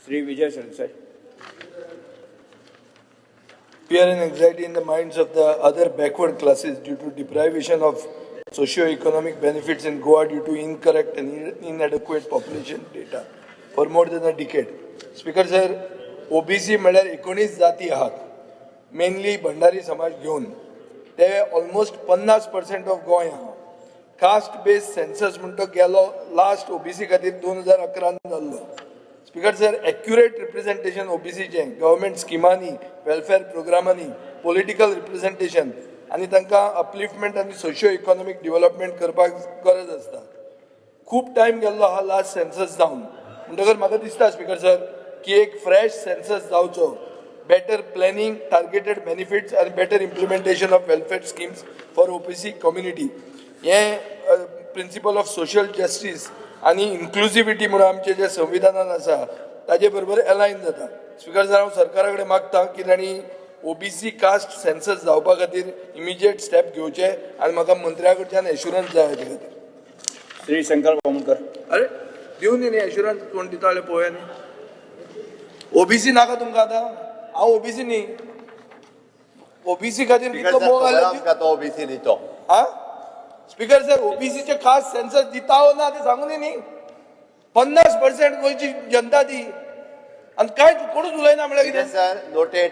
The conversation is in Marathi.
Sri Vijay Salsai. Fear and anxiety in the minds of the other backward classes due to deprivation of socio-economic benefits in Goa due to incorrect and inadequate population data for more than a decade. Speaker sir, OBC म्हळ्यार 19 जाती आहात, मेनली भंडारी समाज घेऊन ते ऑलमोस्ट 50% ऑफ गोंय आहा. कास्ट बेस्ड सेन्सस म्हणतो गेलो लास्ट ओबीसी खातीर 2011 जाल्लो. स्पीकर सर, एक्युरेट रिप्रेझेंटेशन ओबीसीचे गव्हर्मेंट स्किमांनी, वेलफेअर प्रोग्रामांनी, पॉलिटिकल रिप्रेझेंटेशन आणि तांकां अपलिफ्टमेंट आणि सोशियो इकॉनॉमिक डेव्हलपमेंट करपाक गरज आसता. खूप टायम गेल्लो हा लास्ट सेन्सस जावन. म्हणटकर म्हाका दिसता स्पीकर सर की एक फ्रेश सेन्सस जावचो, बेटर प्लॅनिंग, टार्गेटेड बेनिफिट्स आणि better implementation of welfare schemes for OBC community. हे प्रिंसिपल ऑफ सोशल जस्टीस आणि इन्क्लुसिव्हिटी म्हणून आमचे जे संविधानात आसा ताजे बरोबर अलायन जाता. स्पीकर सर, हांव सरकारा कडेन मागता की तांणी ओबीसी कास्ट सेन्सस जावपा खातीर इमिजिएट स्टेप घेवचे आणि म्हाका मंत्र्या कडच्यान एश्युरन्स जाय हाजे खातीर. Sri Shankar Pamunkar. अरे दिवन न्ही एश्युरन्स कोण दिता जाल्यार पळोवया न्ही. ओबीसी नाका तुमकां आतां? हांव ओबीसी न्ही. ओबीसी खातीर कितलो मोग घालो ओबीसी दितो. हा स्पीकर सर, ओबीसीचे कास्ट सेन्सस दिता हो ना ते सांगून न्ही. 50% गोंयची जनता ती आणि काय कोणूच उलयना म्हळ्यार कितें सर, नोटेड.